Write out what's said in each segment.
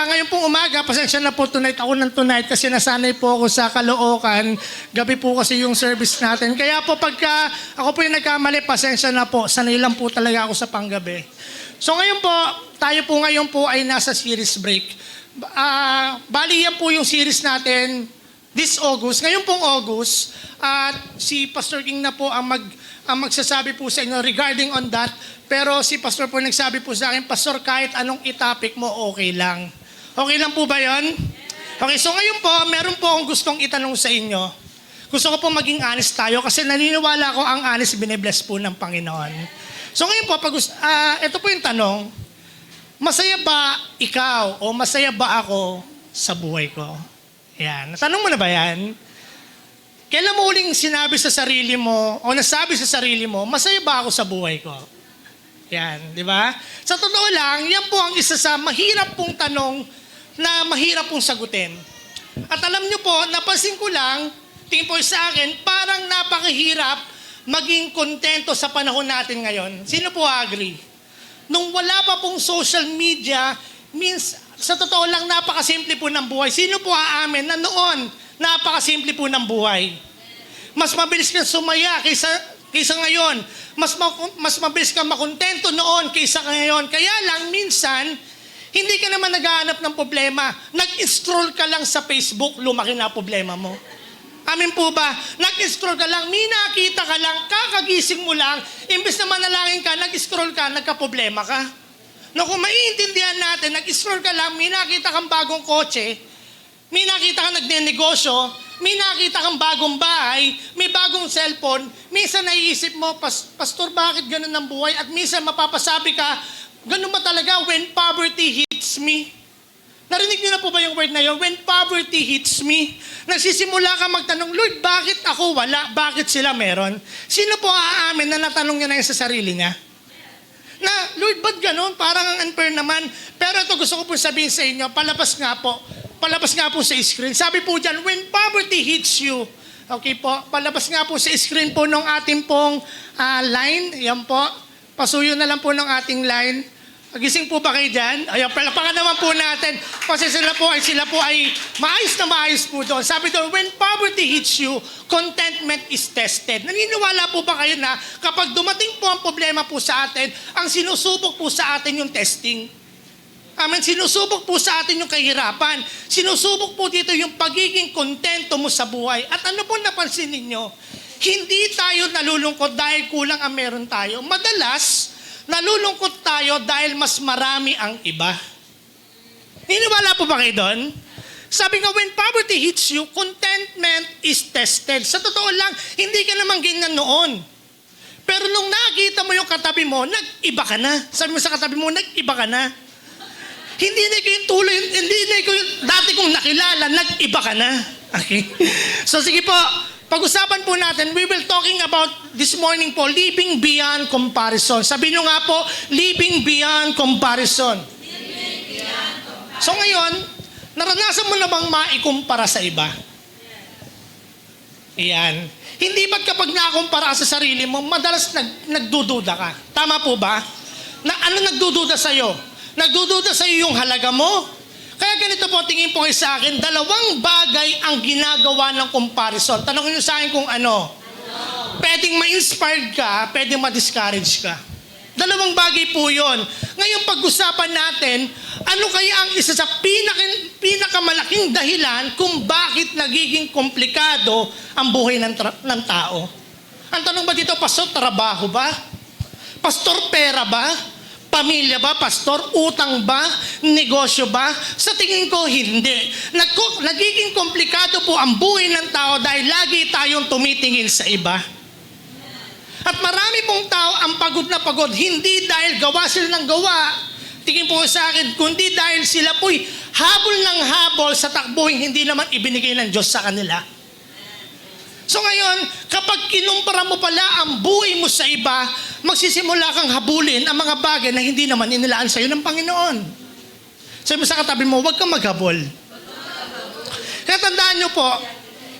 ngayon pong umaga, pasensya na po tonight. Ako ng tonight kasi nasanay po ako sa Caloocan. Gabi po kasi yung service natin. Kaya po pagka ako po yung nagkamali, pasensya na po. Sanay lang po talaga ako sa panggabi. So ngayon po, tayo po ngayon po ay nasa series break. Bali yan po yung series natin this August. Ngayon pong August, si Pastor King na po ang magsasabi po sa inyo regarding on that. Pero si Pastor po nagsabi po sa akin, Pastor, kahit anong itapik mo, okay lang. Okay lang po ba yon? Okay, so ngayon po, meron po akong gustong itanong sa inyo. Gusto ko po maging honest tayo kasi naniniwala ko ang honest binibless po ng Panginoon. So ngayon po, ito po yung tanong, masaya ba ikaw o masaya ba ako sa buhay ko? Yan. Natanong mo na ba yan? Kailan mo uling sinabi sa sarili mo o nasabi sa sarili mo, masaya ba ako sa buhay ko? Yan, di ba? Sa totoo lang, yan po ang isa sa mahirap pong tanong na mahirap pong sagutin. At alam niyo po, napansin ko lang, tingin po sa akin, parang napakahirap maging kontento sa panahon natin ngayon. Sino po agree? Nung wala pa pong social media, means sa totoo lang napakasimple po ng buhay. Sino po aamin na noon napakasimple po ng buhay? Mas mabilis kang sumaya kaysa ngayon. Mas mabilis kang makontento noon kaysa ngayon. Kaya lang minsan, hindi ka naman naghahanap ng problema. Nag-scroll ka lang sa Facebook, lumaki na problema mo. Amin po ba? Nag-scroll ka lang, may nakita ka lang, kakagising mo lang, imbes na manalangin ka, nag-scroll ka, nagka-problema ka. No, kung maiintindihan natin, nag-scroll ka lang, may nakita kang bagong kotse, may nakita kang nagnenegosyo, may nakita kang bagong bahay, may bagong cellphone, minsan naiisip mo, Pastor, bakit ganun ang buhay? At minsan mapapasabi ka, ganun ba talaga when poverty hits me? Narinig niyo na po ba yung word na yun? When poverty hits me, nagsisimula ka magtanong, Lord, bakit ako wala? Bakit sila meron? Sino po aamin na natanong niya na yun sa sarili niya? Na, Lord, ba't ganun? Parang ang unfair naman. Pero ito gusto ko po sabihin sa inyo, palabas nga po sa screen. Sabi po dyan, when poverty hits you, okay po, palabas nga po sa screen po ng ating pong line. Yan po, pasuyo na lang po ng ating line. Gising po ba kayo dyan? Ayan, palapakan naman po natin. Kasi sila po ay maayos po doon. Sabi doon, when poverty hits you, contentment is tested. Naniniwala po ba kayo na kapag dumating po ang problema po sa atin, ang sinusubok po sa atin yung testing? Amen. Sinusubok po sa atin yung kahirapan. Sinusubok po dito yung pagiging kontento mo sa buhay. At ano po napansin ninyo? Hindi tayo nalulungkot dahil kulang ang meron tayo. Madalas, nalulungkot tayo dahil mas marami ang iba. Niniwala po ba kayo doon? Sabi nga, when poverty hits you, contentment is tested. Sa totoo lang, hindi ka naman ganyan noon. Pero nung nakita mo yung katabi mo, nag-iba ka na. Sabi mo sa katabi mo, nag-iba ka na. Hindi na ko yung tuloy, hindi na ko yung dati kong nakilala, nag-iba ka na. Okay? So sige po, pag-usapan po natin, we will talking about this morning po, living beyond comparison. Sabi nyo nga po, living beyond comparison. So ngayon, naranasan mo na bang maikumpara sa iba? Iyan. Hindi ba't kapag nakumpara sa sarili mo, madalas nagdududa ka? Tama po ba? Ano nagdududa sa'yo? Nagdududa sa'yo yung halaga mo? Kaya ganito po, tingin po kayo sa akin, dalawang bagay ang ginagawa ng comparison. Tanongin nyo sa akin kung ano. Pwedeng ma-inspired ka, pwedeng ma-discourage ka. Dalawang bagay po yun. Ngayon pag-usapan natin, ano kaya ang isa sa pinakamalaking dahilan kung bakit nagiging komplikado ang buhay ng tao? Ang tanong ba dito, Pastor, trabaho ba? Pastor, pera ba? Pamilya ba, Pastor? Utang ba? Negosyo ba? Sa tingin ko, hindi. Nagiging komplikado po ang buhay ng tao dahil lagi tayong tumitingin sa iba. At marami pong tao ang pagod na pagod, hindi dahil gawa sila ng gawa. Tingin po sa akin, kundi dahil sila po'y habol ng habol sa takbuhin hindi naman ibinigay ng Diyos sa kanila. So ngayon, kapag kinumpara mo pala ang buhay mo sa iba, magsisimula kang habulin ang mga bagay na hindi naman inilaan sa'yo ng Panginoon. Sabi mo sa katabi mo, huwag kang maghabol. Kaya tandaan nyo po,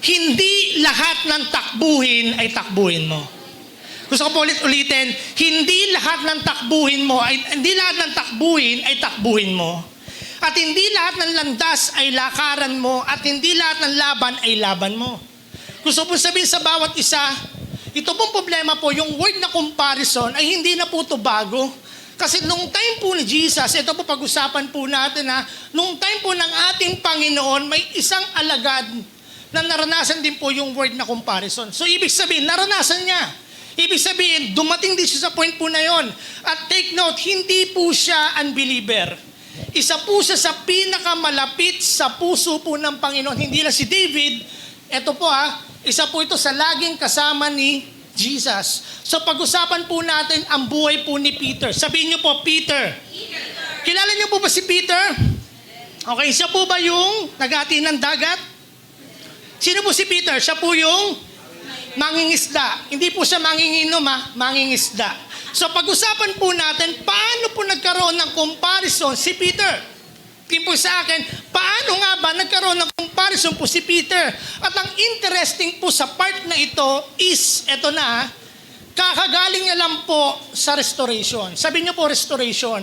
hindi lahat ng takbuhin ay takbuhin mo. Gusto ko po ulitin, hindi lahat ng takbuhin mo, hindi lahat ng takbuhin ay takbuhin mo. At hindi lahat ng landas ay lakaran mo at hindi lahat ng laban ay laban mo. Gusto po sabihin sa bawat isa, ito pong problema po, yung word na comparison ay hindi na po ito bago. Kasi nung time po ni Jesus, ito po pag-usapan po natin nung time po ng ating Panginoon, may isang alagad na naranasan din po yung word na comparison. So ibig sabihin, naranasan niya. Ibig sabihin, dumating din siya sa point po na yon. At take note, hindi po siya unbeliever. Isa po siya sa pinakamalapit sa puso po ng Panginoon. Hindi lang si David, ito po isa po ito sa laging kasama ni Jesus. So pag-usapan po natin ang buhay po ni Peter. Sabihin niyo po, Peter. Kilala niyo po ba si Peter? Okay, siya po ba yung nag-ati ng dagat? Sino po si Peter? Siya po yung mangingisda. Hindi po siya manginginom mangingisda. So pag-usapan po natin, paano po nagkaroon ng comparison si Peter? Tingin po sa akin, paano nga ba nagkaroon ng comparison po si Peter? At ang interesting po sa part na ito is, eto na, kakagaling niya lang po sa restoration. Sabi niyo po, restoration.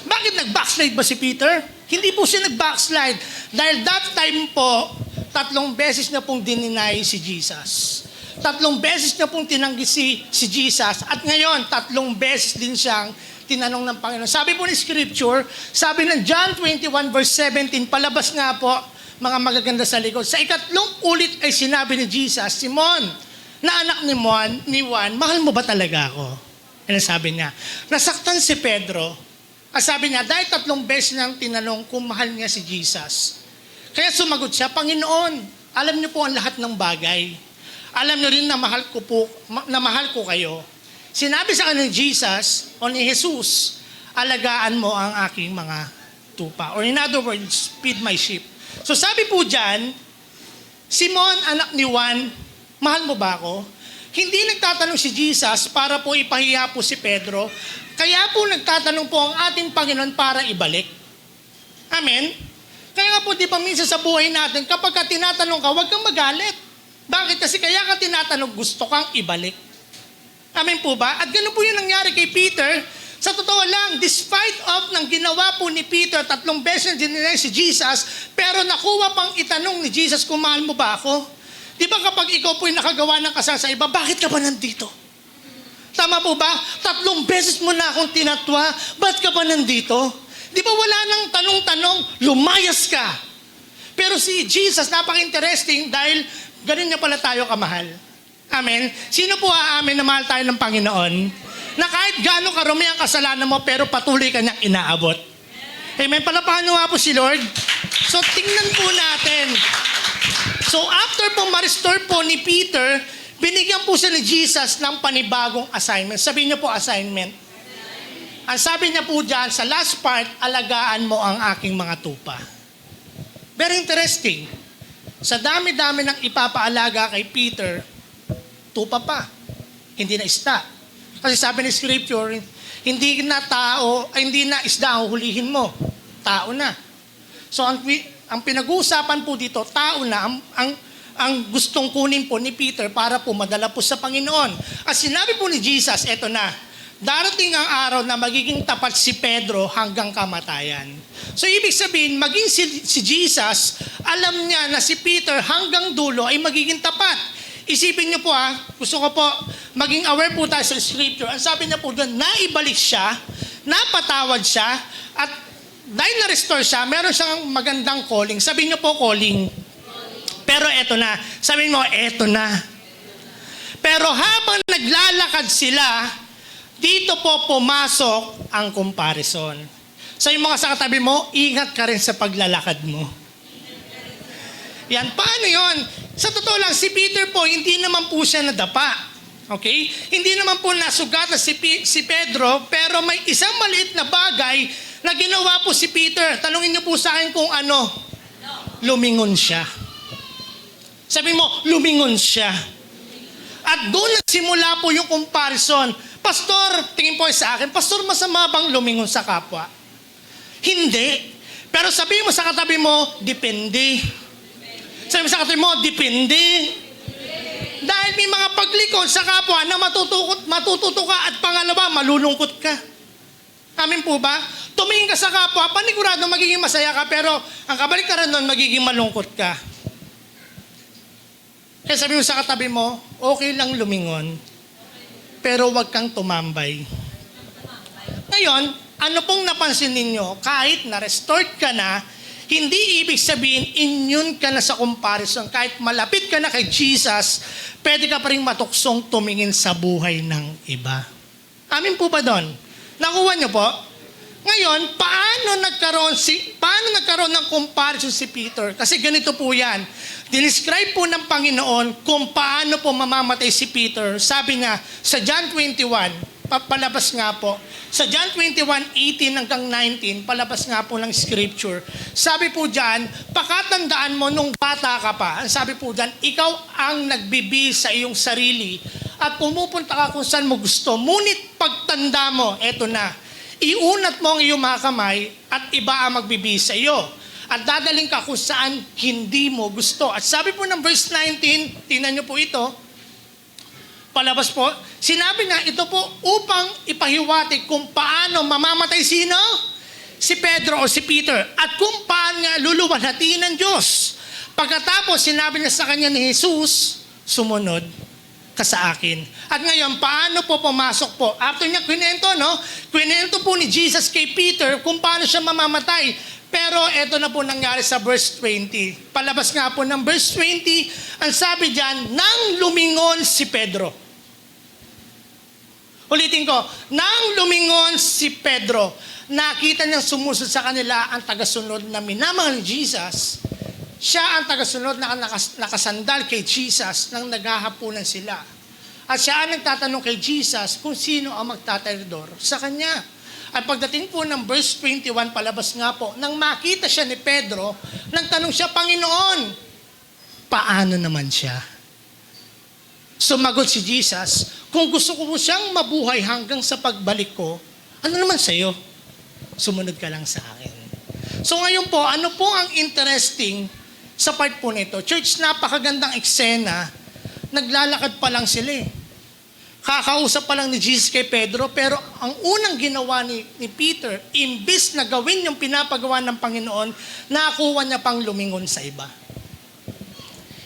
Bakit nag-backslide ba si Peter? Hindi po siya nag-backslide. Dahil that time po, 3 beses na pong dininay si Jesus. 3 beses na pong tinanggi si Jesus. At ngayon, 3 beses din siyang tinanong ng Panginoon. Sabi po ni Scripture, sabi ng John 21 verse 17, palabas nga po, mga magaganda sa likod. Sa 3 ulit ay sinabi ni Jesus, Simon, na anak ni Juan, mahal mo ba talaga ako? Ano sabi niya? Nasaktan si Pedro. Sabi niya, dahil 3 beses nang tinanong kung mahal niya si Jesus. Kaya sumagot siya, Panginoon, alam niyo po ang lahat ng bagay. Alam niyo rin na mahal ko kayo. Sinabi sa kanya ni Jesus o ni Jesus, alagaan mo ang aking mga tupa. Or in other words, feed my sheep. So sabi po dyan, Simon, anak ni Juan, mahal mo ba ako? Hindi nagtatanong si Jesus para po ipahiya po si Pedro. Kaya po nagtatanong po ang ating Panginoon para ibalik. Amen? Kaya nga po, di ba minsan sa buhay natin, kapag ka tinatanong ka, huwag kang magalit. Bakit? Kasi kaya ka tinatanong, gusto kang ibalik. Amen po ba? At ganun po yung nangyari kay Peter. Sa totoo lang, despite of ng ginawa po ni Peter, 3 beses na dinilay si Jesus, pero nakuha pang itanong ni Jesus kung mahal mo ba ako? Di ba kapag ikaw po yung nakagawa ng kasal sa iba, bakit ka ba nandito? Tama po ba? 3 beses mo na akong tinatwa, ba't ka ba nandito? Di ba wala nang tanong-tanong, lumayas ka. Pero si Jesus, napaka-interesting dahil ganun niya pala tayo kamahal. Amen? Sino po aamin na mahal tayo ng Panginoon? Na kahit gano'ng karumi ang kasalanan mo, pero patuloy ka niyang inaabot. Amen? Palapakan niyo nga po si Lord. So tingnan po natin. So after po ma-restore po ni Peter, binigyan po siya ni Jesus ng panibagong assignment. Sabihin niyo po assignment. Ang sabi niya po dyan, sa last part, alagaan mo ang aking mga tupa. Very interesting. Sa dami-dami ng ipapaalaga kay Peter, tupa pa. Hindi na isda. Kasi sabi ni Scripture, hindi na isda ang hulihin mo. Tao na. So ang pinag-uusapan po dito, tao na ang gustong kunin po ni Peter para po madala po sa Panginoon. At sinabi po ni Jesus, eto na, darating ang araw na magiging tapat si Pedro hanggang kamatayan. So ibig sabihin, maging si Jesus, alam niya na si Peter hanggang dulo ay magiging tapat. Isipin niyo po gusto ko po maging aware po tayo sa Scripture. Ang sabi niya po doon, naibalik siya, napatawad siya, at dahil na-restore siya, meron siyang magandang calling. Sabihin niyo po calling. Pero eto na. Sabihin mo, eto na. Pero habang naglalakad sila, dito po pumasok ang comparison. So yung mga sa katabi mo, ingat ka rin sa paglalakad mo. Yan, paano yon? Sa totoo lang, si Peter po, hindi naman po siya nadapa. Okay? Hindi naman po nasugatan si Pedro, pero may isang maliit na bagay na ginawa po si Peter. Tanungin niyo po sa akin kung ano. Lumingon siya. Sabi mo, lumingon siya. At doon nagsimula po yung comparison. Pastor, tingin po sa akin, Pastor, masama bang lumingon sa kapwa? Hindi. Pero sabihin mo sa katabi mo, depende. Sabi mo sa katabi mo, depende. Dahil may mga paglikod sa kapwa na matututo ka at pangalawa, malulungkot ka. Amin po ba? Tumingin ka sa kapwa, panigurado magiging masaya ka, pero ang kabaliktaran nun, magiging malungkot ka. Kaya sabi mo sa katabi mo, okay lang lumingon, pero wag kang tumambay. Ngayon, ano pong napansin ninyo, kahit na-restored ka na, hindi ibig sabihin immune ka na sa comparison. Kahit malapit ka na kay Jesus, pwede ka pa rin matuksong tumingin sa buhay ng iba. Amin po ba doon? Nakuha niyo po? Ngayon, paano nagkaroon ng comparison si Peter? Kasi ganito po yan. Dinescribe po ng Panginoon kung paano po mamamatay si Peter. Sabi niya, sa John 21, palabas nga po, sa John 21:18 hanggang 19, palabas nga po ng scripture. Sabi po dyan, pakatandaan mo nung bata ka pa, ang sabi po dyan, ikaw ang nagbibihis sa iyong sarili at pumupunta ka kung saan mo gusto. Ngunit pagtanda mo, eto na, iunat mo ang iyong mga kamay at iba ang magbibihis sa iyo. At dadaling ka kung saan hindi mo gusto. At sabi po ng verse 19, tingnan niyo po ito, palabas po, sinabi nga ito po upang ipahiwatig kung paano mamamatay sino? Si Pedro o si Peter. At kung paano nga luluwalhatiin ng Diyos. Pagkatapos, sinabi niya sa kanya ni Jesus, sumunod ka sa akin. At ngayon, paano po pumasok po? After niya kwinento, no? Kwinento po ni Jesus kay Peter kung paano siya mamamatay. Pero eto na po nangyari sa verse 20. Palabas nga po ng verse 20, ang sabi diyan, nang lumingon si Pedro. Ulitin ko, nang lumingon si Pedro, nakita niyang sumusod sa kanila ang tagasunod na minamahal ni Jesus. Siya ang tagasunod na nakasandal kay Jesus nang naghahapunan sila. At siya ang nagtatanong kay Jesus kung sino ang magtatayodor sa kanya. At pagdating po ng verse 21, palabas nga po, nang makita siya ni Pedro, nagtanong siya, Panginoon, paano naman siya? Sumagot si Jesus, kung gusto ko po siyang mabuhay hanggang sa pagbalik ko, ano naman sa'yo? Sumunod ka lang sa akin. So ngayon po, ano po ang interesting sa part po nito? Church, napakagandang eksena, naglalakad pa lang sila eh. Kakausap pa lang ni Jesus kay Pedro, pero ang unang ginawa ni Peter, imbis na gawin yung pinapagawa ng Panginoon, nakuha niya pang lumingon sa iba.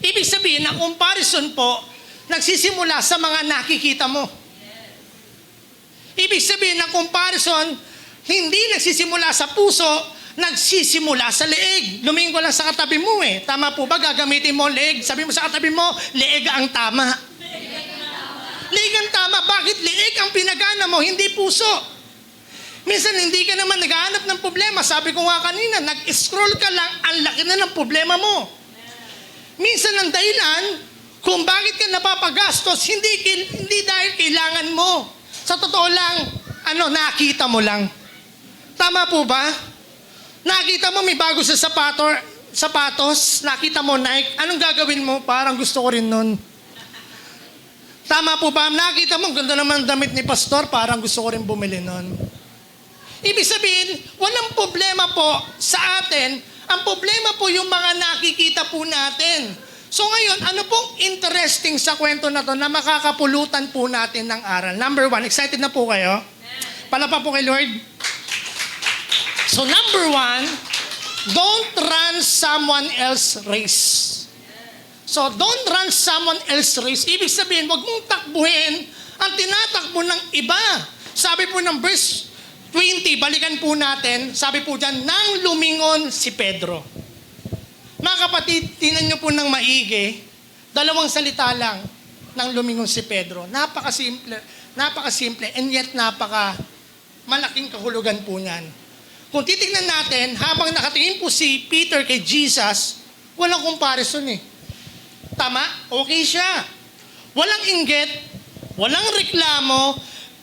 Ibig sabihin, ang comparison po, nagsisimula sa mga nakikita mo. Ibig sabihin, ang comparison, hindi nagsisimula sa puso, nagsisimula sa leeg. Lumingon lang sa katabi mo eh. Tama po ba? Gagamitin mo leeg. Sabi mo sa katabi mo, leeg ang tama. Leeg ang tama. Bakit leeg ang pinagana mo, hindi puso? Minsan hindi ka naman naghahanap ng problema. Sabi ko nga kanina, nag-scroll ka lang, ang laki na ng problema mo. Minsan ang dahilan kung bakit ka napapagastos, hindi dahil kailangan mo. Sa totoo lang, nakita mo lang. Tama po ba? Nakita mo may bago sa sapatos, nakita mo Nike, anong gagawin mo? Parang gusto ko rin nun. Tama po ba? Nakita mo, ganda naman damit ni pastor, parang gusto ko rin bumili nun. Ibig sabihin, walang problema po sa atin. Ang problema po yung mga nakikita po natin. So ngayon, ano pong interesting sa kwento na to na makakapulutan po natin ng aral? Number 1, excited na po kayo? Palapa po kay Lord. So number 1, don't run someone else's race. So don't run someone else's race. Ibig sabihin, wag mong takbuhin ang tinatakbo ng iba. Sabi po ng verse 20, balikan po natin, sabi po dyan, nang lumingon si Pedro. Mga kapatid, tinan nyo po ng maigi, dalawang salita lang nang lumingon si Pedro. Napakasimple, and yet malaking kahulugan po niyan. Kung titignan natin, habang nakatingin po si Peter kay Jesus, walang comparison eh. Tama? Okay siya. Walang inggit, walang reklamo,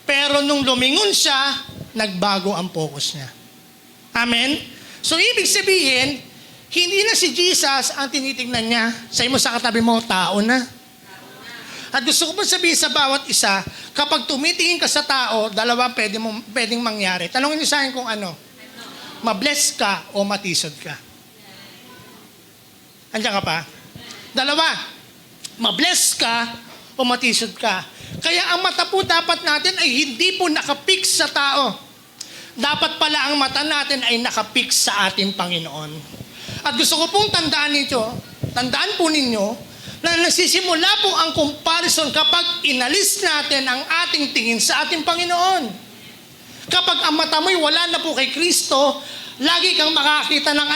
pero nung lumingon siya, nagbago ang focus niya. Amen? So ibig sabihin, hindi na si Jesus ang tinitingnan niya. Sa mo sa katabi mo, tao na. At gusto ko po sabihin sa bawat isa, kapag tumitingin ka sa tao, dalawa pwedeng mangyari. Tanongin niyo sa akin kung ano. Mabless ka o matisod ka. Andiyan ka pa? Dalawa, mabless ka o matisod ka. Kaya ang mata po dapat natin ay hindi po nakapix sa tao. dapat pala ang mata natin ay nakapix sa ating Panginoon. At gusto ko pong tandaan po ninyo, na nagsisimula po ang comparison kapag inalis natin ang ating tingin sa ating Panginoon. Kapag ang mata mo'y wala na po kay Kristo, lagi kang makakita ng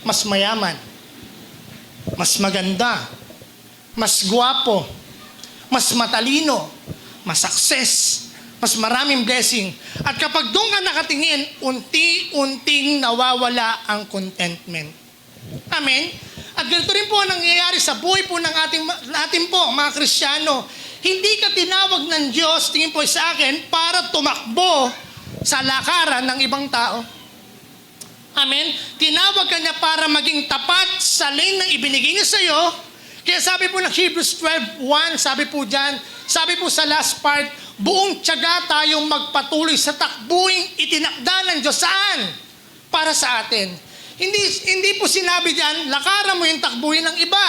mas mayaman, mas maganda, mas gwapo, mas matalino, mas success, mas maraming blessing. At kapag doon ka nakatingin, unti-unting nawawala ang contentment. Amen? At ganito rin po ang nangyayari sa buhay po ng ating po, mga Kristiyano. Hindi ka tinawag ng Diyos, tingin po sa akin, para tumakbo sa lakaran ng ibang tao. Amen? Tinawag ka niya para maging tapat sa lane na ibinigay niya sa iyo. Kaya sabi po ng Hebrews 12:1, sabi po dyan, sabi po sa last part, buong tiyaga tayong magpatuloy sa takbuing itinakda ng Diyos. Saan? Para sa atin. Hindi po sinabi dyan, lakaran mo yung takbuhin ng iba.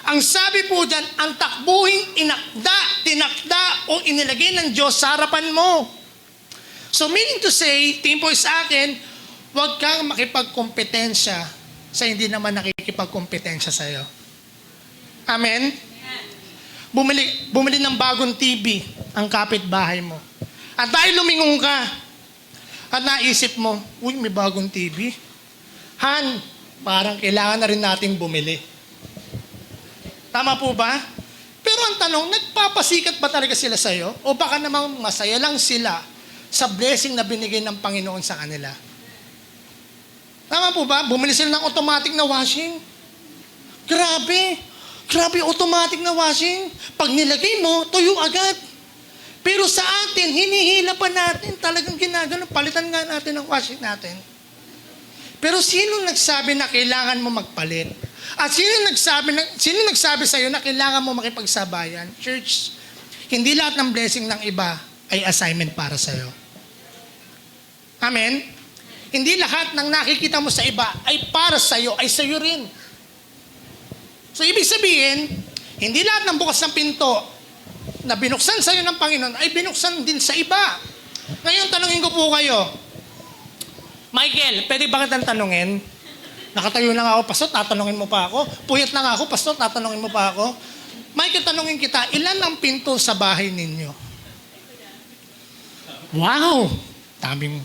Ang sabi po dyan, ang takbuhin tinakda o inilagay ng Diyos sa harapan mo. So meaning to say, tingin po sa akin, huwag kang makipagkompetensya sa hindi naman nakikipagkompetensya sa iyo. Amen? Bumili ng bagong TV ang kapitbahay mo. At dahil lumingon ka, at naisip mo, uy, may bagong TV. Han, parang kailangan na rin nating bumili. Tama po ba? Pero ang tanong, nagpapasikat ba talaga sila sa iyo? O baka namang masaya lang sila sa blessing na binigay ng Panginoon sa kanila? Tama po ba? Bumili sila ng automatic na washing. Grabe, automatic na washing. Pag nilagay mo, tuyo agad. Pero sa atin, hinihila pa natin. Talagang ginagano, palitan nga natin ang washing natin. Pero sino nagsabi na kailangan mo magpalit? At sino nagsabi sa iyo na kailangan mo makipagsabayan? Church, hindi lahat ng blessing ng iba ay assignment para sa iyo. Amen? Hindi lahat ng nakikita mo sa iba ay para sa iyo, ay sa iyo rin. So, ibig sabihin, hindi lahat ng bukas ng pinto na binuksan sa iyo ng Panginoon ay binuksan din sa iba. Ngayon, tanungin ko po kayo, Michael, pwede ba kitang tanungin? Nakatayo lang ako, pastor, tatanungin mo pa ako. Puyat lang ako, pastor, tatanungin mo pa ako. Michael, tanungin kita, ilan ang pinto sa bahay ninyo? Wow! Daming.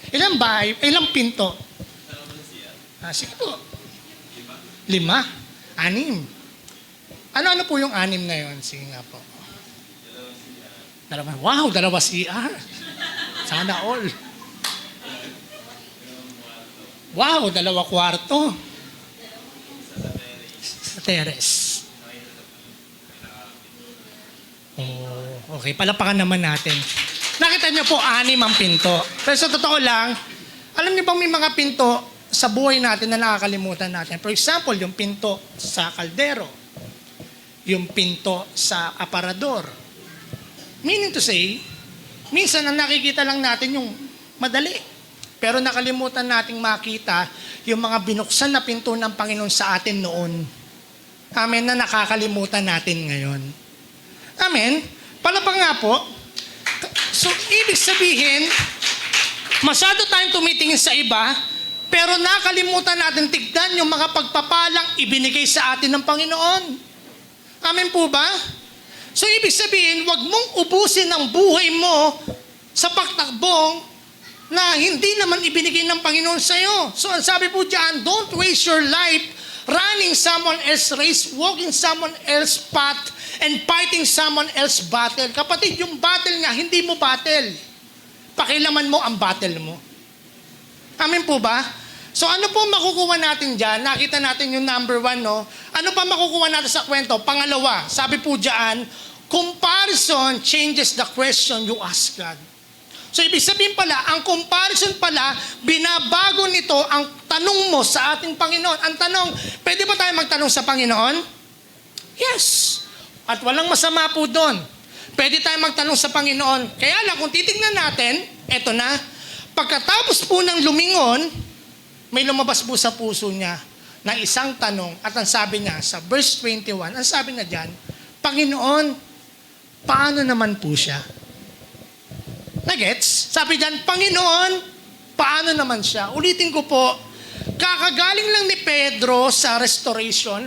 Ilang bahay? Ilang pinto? Sige po. 5? 6? 6? Ano po yung 6 na yun? Sige nga po. 2 CR. Wow, 2 CR. Sana all. Wow, 2 kwarto. Sa terrace. Oh, okay, palapakan naman natin. Nakita niyo po, 6 ang pinto. Pero sa totoo lang, alam niyo bang may mga pinto sa buhay natin na nakakalimutan natin? For example, yung pinto sa kaldero. Yung pinto sa aparador. Meaning to say, minsan ang nakikita lang natin yung madali. Pero nakalimutan nating makita yung mga binuksan na pinto ng Panginoon sa atin noon. Amen, na nakakalimutan natin ngayon. Amen? Palapang nga po. So, ibig sabihin, masyado tayong tumitingin sa iba, pero nakalimutan natin tignan yung mga pagpapalang ibinigay sa atin ng Panginoon. Amen po ba? So, ibig sabihin, wag mong ubusin ang buhay mo sa pagtakbong na hindi naman ibinigay ng Panginoon sa iyo. So, ang sabi po diyan, don't waste your life running someone else's race, walking someone else's path, and fighting someone else's battle. Kapatid, yung battle nga, hindi mo battle. Pakilaman mo ang battle mo. Amen po ba? So, ano po makukuha natin diyan? Nakita natin yung number 1, no? Ano pa makukuha natin sa kwento? Pangalawa, sabi po diyan, comparison changes the question you ask God. So, ibig sabihin pala, ang comparison pala, binabago nito ang tanong mo sa ating Panginoon. Ang tanong, pwede ba tayo magtanong sa Panginoon? Yes. At walang masama po doon. Pwede tayo magtanong sa Panginoon. Kaya lang, kung titignan natin, eto na, pagkatapos po ng lumingon, may lumabas po sa puso niya na isang tanong. At ang sabi niya, sa verse 21, ang sabi niya dyan, Panginoon, paano naman po siya? Nagets? Sabi diyan, Panginoon, paano naman siya? Ulitin ko po, kakagaling lang ni Pedro sa restoration,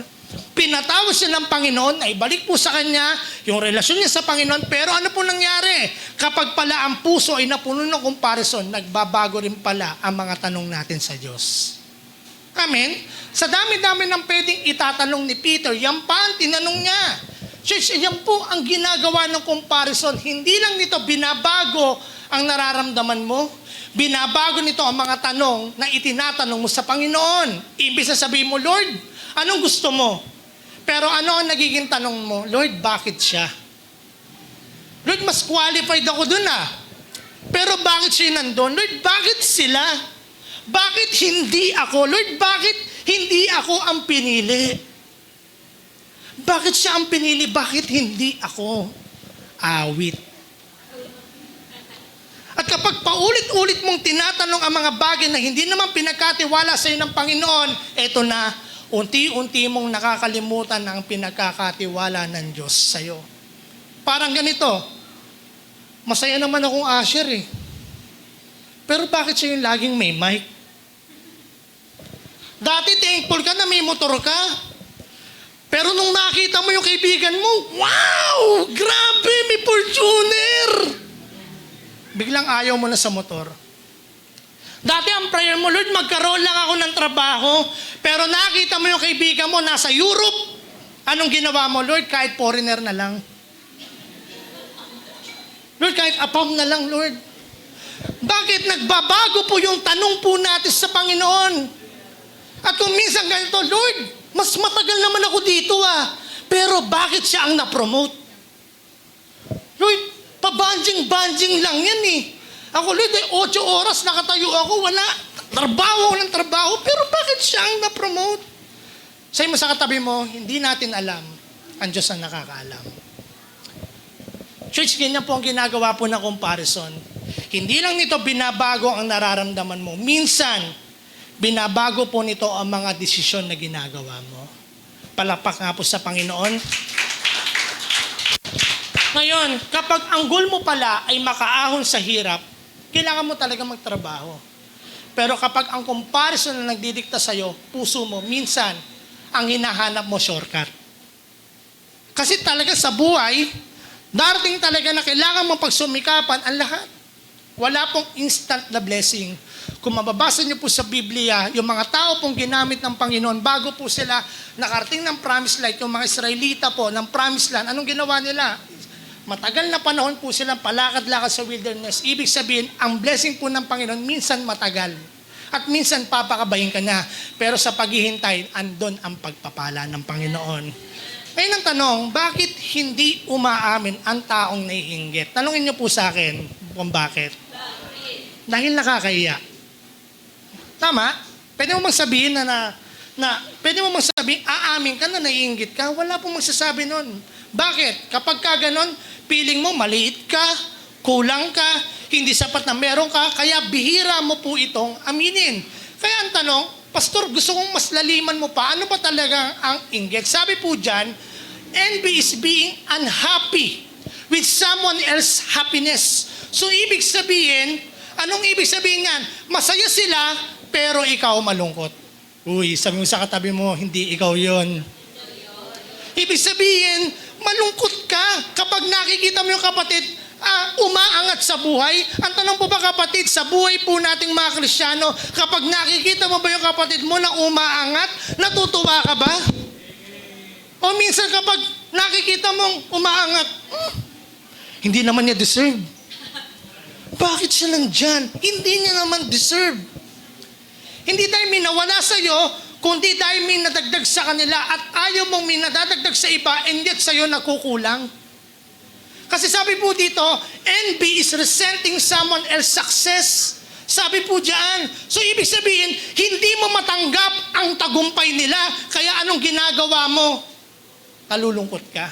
pinatawag siya ng Panginoon, ay balik po sa kanya yung relasyon niya sa Panginoon. Pero ano po nangyari? Kapag pala ang puso ay napuno ng comparison, nagbabago rin pala ang mga tanong natin sa Diyos. Amen? Sa dami-dami ng pwedeng itatanong ni Peter, yan pa ang tinanong niya. Church, yan po ang ginagawa ng comparison. Hindi lang nito binabago ang nararamdaman mo. Binabago nito ang mga tanong na itinatanong mo sa Panginoon. Ibig sabihin mo, Lord, anong gusto mo? Pero ano ang nagiging tanong mo? Lord, bakit siya? Lord, mas qualified ako dun Pero bakit siya nandun? Lord, bakit sila? Bakit hindi ako? Lord, bakit hindi ako ang pinili? Bakit siya ang pinili? Bakit hindi ako? Awit. At kapag paulit-ulit mong tinatanong ang mga bagay na hindi naman pinagkatiwala sa iyo ng Panginoon, eto na, unti-unti mong nakakalimutan ang pinagkakatiwala ng Diyos sa iyo. Parang ganito, masaya naman akong usher Pero bakit siya yung laging may mic? Dati thankful ka na may motor ka. Pero nung nakita mo yung kaibigan mo, wow! Grabe, may Fortuner! Biglang ayaw mo na sa motor. Dati ang prayer mo, Lord, magkaroon lang ako ng trabaho. Pero nakita mo yung kaibigan mo nasa Europe. Anong ginawa mo, Lord? Kahit foreigner na lang. Lord, kahit apam na lang, Lord. Bakit nagbabago po yung tanong po natin sa Panginoon? At kung minsan ganito, Lord, mas matagal naman ako dito Pero bakit siya ang na-promote? Lord, pabanjing-banjing lang yan Ako, Lord, 8 oras nakatayo ako, wala. Trabaho ng trabaho, pero bakit siya ang na-promote? Sa'yo mo sa katabi mo, hindi natin alam. Ang Diyos ang nakakaalam. Church, ganyan po ang ginagawa po ng comparison. Hindi lang nito binabago ang nararamdaman mo. Minsan, binabago po nito ang mga desisyon na ginagawa mo. Palakpak nga po sa Panginoon. Ngayon, kapag ang goal mo pala ay makaahon sa hirap, kailangan mo talaga magtrabaho. Pero kapag ang comparison na nagdidikta sa'yo, puso mo, minsan, ang hinahanap mo shortcut. Kasi talaga sa buhay, darating talaga na kailangan mong pagsumikapan ang lahat. Wala pong instant na blessing. Kung mababasa niyo po sa Biblia, yung mga tao pong ginamit ng Panginoon, bago po sila nakarating ng Promised Land, yung mga Israelita po ng Promised Land, anong ginawa nila? Matagal na panahon po silang palakad-lakad sa wilderness. Ibig sabihin, ang blessing po ng Panginoon, minsan matagal. At minsan papakabayin ka na. Pero sa paghihintay, andon ang pagpapala ng Panginoon. Ngayon ang tanong, bakit hindi umaamin ang taong naiinggit? Tanungin niyo po sa akin kung bakit. Dahil nakakahiya. Tama? Pwede mo magsabihin pwede mo magsabihin, aamin ka na naiinggit ka. Wala pong magsasabi nun. Bakit? Kapag ka ganon, feeling mo maliit ka, kulang ka, hindi sapat na meron ka, kaya bihira mo po itong aminin. Kaya ang tanong, Pastor, gusto kong mas laliman mo pa, ano ba talaga ang inggit? Sabi po dyan, envy is being unhappy with someone else's happiness. So ibig sabihin, anong ibig sabihin yan? Masaya sila, pero ikaw malungkot. Uy, sabi mo sa katabi mo, hindi ikaw yon. Ibig sabihin, malungkot ka kapag nakikita mo yung kapatid umaangat sa buhay. Ang tanong po ba kapatid, sa buhay po nating mga Kristiyano, kapag nakikita mo ba yung kapatid mo na umaangat, natutuwa ka ba? O minsan kapag nakikita mong umaangat, hindi naman niya deserve. Bakit siya nandyan? Hindi niya naman deserve. Hindi tayo minawala sa'yo, kundi dahil may nadagdag sa kanila at ayaw mong may nadadagdag sa iba and yet sa'yo nakukulang. Kasi sabi po dito, envy is resenting someone else's success. Sabi po diyan. So ibig sabihin, hindi mo matanggap ang tagumpay nila. Kaya anong ginagawa mo? Nalulungkot ka.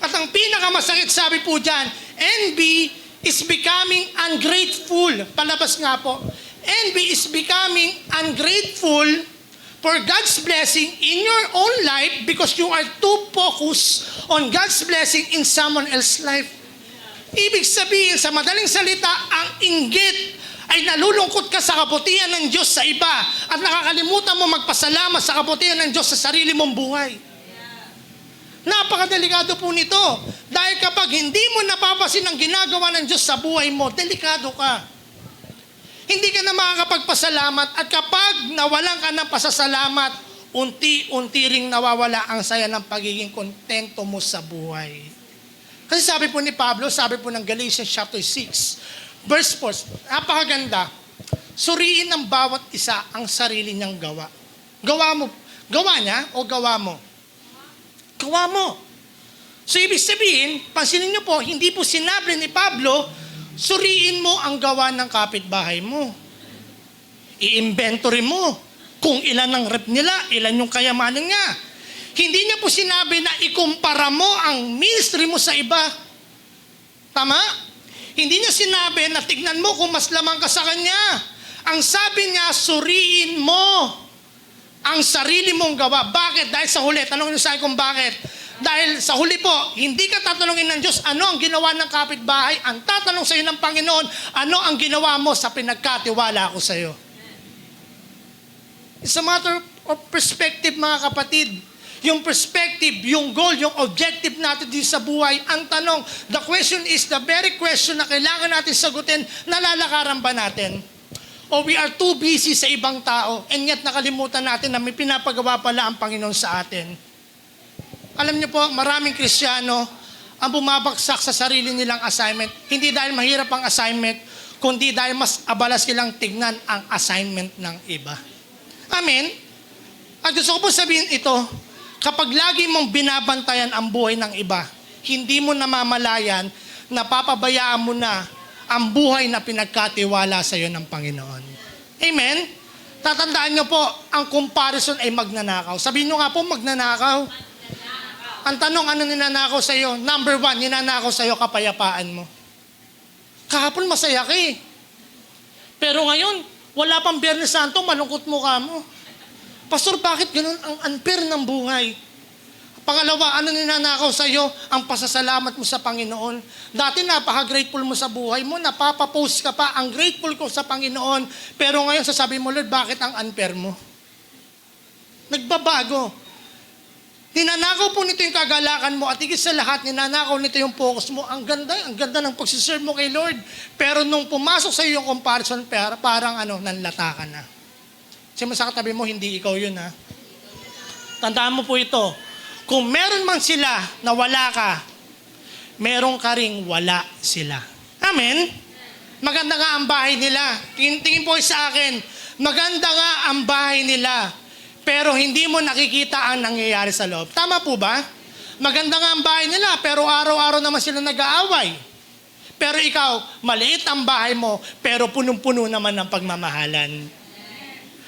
At ang pinakamasakit, sabi po diyan, envy is becoming ungrateful. Palabas nga po. Envy is becoming ungrateful for God's blessing in your own life because you are too focused on God's blessing in someone else's life. Ibig sabihin, sa madaling salita, ang inggit ay nalulungkot ka sa kabutihan ng Diyos sa iba at nakakalimutan mo magpasalamat sa kabutihan ng Diyos sa sarili mong buhay. Napakadelikado po nito. Dahil kapag hindi mo napapasin ang ginagawa ng Diyos sa buhay mo, delikado ka. Hindi ka na makakapagpasalamat at kapag nawalan ka ng pasasalamat, unti-unti ring nawawala ang saya ng pagiging kontento mo sa buhay. Kasi sabi po ni Pablo, sabi po ng Galatians chapter 6, verse 4, napakaganda. Suriin ng bawat isa ang sarili niyang gawa. Gawa niya o gawa mo? Gawa mo. So ibig sabihin, pansinin niyo po, hindi po sinabi ni Pablo, suriin mo ang gawa ng kapitbahay mo. I-inventory mo kung ilan ang rep nila, ilan yung kayamanan niya. Hindi niya po sinabi na ikumpara mo ang ministry mo sa iba. Tama? Hindi niya sinabi na tignan mo kung mas lamang ka sa kanya. Ang sabi niya, suriin mo ang sarili mong gawa. Bakit? Dahil sa huli, tanongin niyo sa akin kung bakit. Dahil sa huli po, hindi ka tatanungin ng Diyos ano ang ginawa ng kapitbahay. Ang tatanong sa iyo ng Panginoon, ano ang ginawa mo sa pinagkatiwala ko sa iyo. It's a matter of perspective, mga kapatid. Yung perspective, yung goal, yung objective natin dito sa buhay. Ang tanong, the question is the very question na kailangan natin sagutin, nalalakaran ba natin? O we are too busy sa ibang tao and yet nakalimutan natin na may pinapagawa pala ang Panginoon sa atin. Alam niyo po, maraming Kristiyano ang bumabagsak sa sarili nilang assignment. Hindi dahil mahirap ang assignment, kundi dahil mas abala silang tignan ang assignment ng iba. Amen? At gusto ko po sabihin ito, kapag lagi mong binabantayan ang buhay ng iba, hindi mo namamalayan na papabayaan mo na ang buhay na pinagkatiwala sa iyo ng Panginoon. Amen? Tatandaan niyo po, ang comparison ay magnanakaw. Sabihin niyo nga po, magnanakaw. Ang tanong, ano ninanakaw sa iyo? Number 1, ninanakaw sa iyo kapayapaan mo. Kahapon masaya ka eh. Pero ngayon, wala pang Biyernes Santo, malungkot mukha mo. Pastor, bakit ganun ang unfair ng buhay? Pangalawa, ano ninanakaw sa iyo? Ang pasasalamat mo sa Panginoon. Dati napaka-grateful mo sa buhay mo, napapapost ka pa, ang grateful ko sa Panginoon. Pero ngayon sasabihin mo, Lord, bakit ang unfair mo? Nagbabago. Ninanakaw po nito yung kagalakan mo at higit sa lahat, ninanakaw nito yung focus mo. Ang ganda ng pagsiserve mo kay Lord. Pero nung pumasok sa iyo yung comparison, parang nanlata ka na. Kasi sa katabi mo, hindi ikaw yun ha. Tandaan mo po ito. Kung meron man sila na wala ka, meron ka ring wala sila. Amen? Maganda nga ang bahay nila. Tingin po sa akin, maganda nga ang bahay nila, pero hindi mo nakikita ang nangyayari sa loob. Tama po ba? Maganda nga ang bahay nila, pero araw-araw naman sila nag-aaway. Pero ikaw, maliit ang bahay mo, pero punong-puno naman ng pagmamahalan.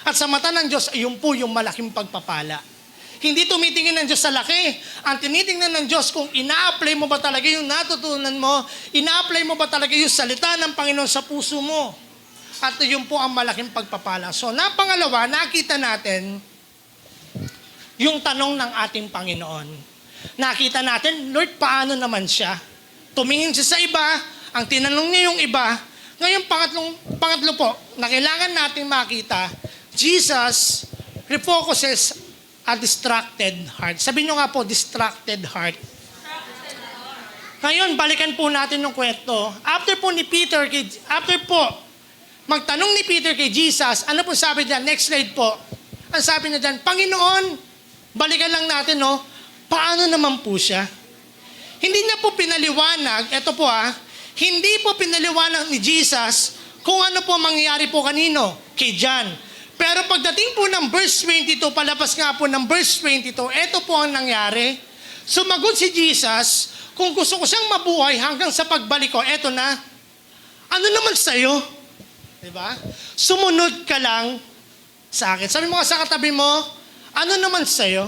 At sa mata ng Diyos, ayun po yung malaking pagpapala. Hindi tumitingin ng Diyos sa laki. Ang tinitingnan ng Diyos kung ina-apply mo ba talaga yung natutunan mo, ina-apply mo ba talaga yung salita ng Panginoon sa puso mo. At yun po ang malaking pagpapala. So, pangalawa, nakita natin yung tanong ng ating Panginoon. Nakita natin, Lord, paano naman siya? Tumingin siya sa iba, ang tinanong niya yung iba. Ngayon, pangatlo po, na kailangan natin makita, Jesus refocuses a distracted heart. Sabihin nyo nga po, distracted heart. Ngayon, balikan po natin yung kwento. After po magtanong ni Peter kay Jesus, ano po sabi niya? Next slide po. Ang sabi niya dyan, Panginoon, balikan lang natin, paano naman po siya? Hindi niya po pinaliwanag, hindi po pinaliwanag ni Jesus kung ano po mangyayari po kanino, kay John. Pero pagdating po ng verse 22, palabas nga po ng verse 22, ito po ang nangyari. Sumagot si Jesus, kung gusto ko siyang mabuhay hanggang sa pagbalik ko, eto na, ano naman sa'yo? Diba? Sumunod ka lang sa akin. Sabi mo nga sa katabi mo, ano naman sa'yo?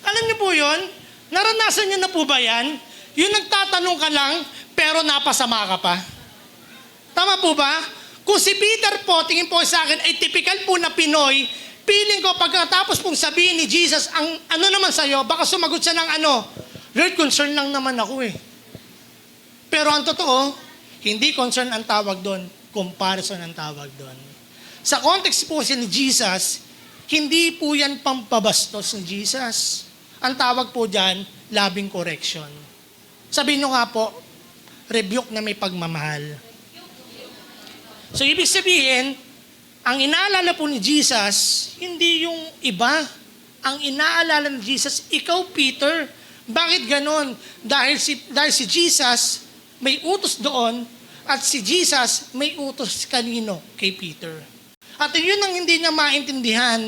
Alam niyo po yun? Naranasan niyo na po ba yan? Yung nagtatanong ka lang, pero napasama ka pa. Tama po ba? Kung si Peter po, tingin po sa akin, ay typical po na Pinoy, feeling ko pagkatapos pong sabihin ni Jesus, ang ano naman sa'yo, baka sumagot siya ng Lord, concern lang naman ako eh. Pero ang totoo, hindi concern ang tawag doon, comparison ang tawag doon. Sa context po ni Jesus, hindi po yan pampabastos ni Jesus. Ang tawag po dyan, loving correction. Sabihin nyo nga po, rebuke na may pagmamahal. So ibig sabihin, ang inaalala po ni Jesus, hindi yung iba. Ang inaalala ni Jesus, ikaw Peter. Bakit ganon? Dahil si Jesus may utos doon at si Jesus may utos kanino? Kay Peter. At yun ang hindi niya maintindihan.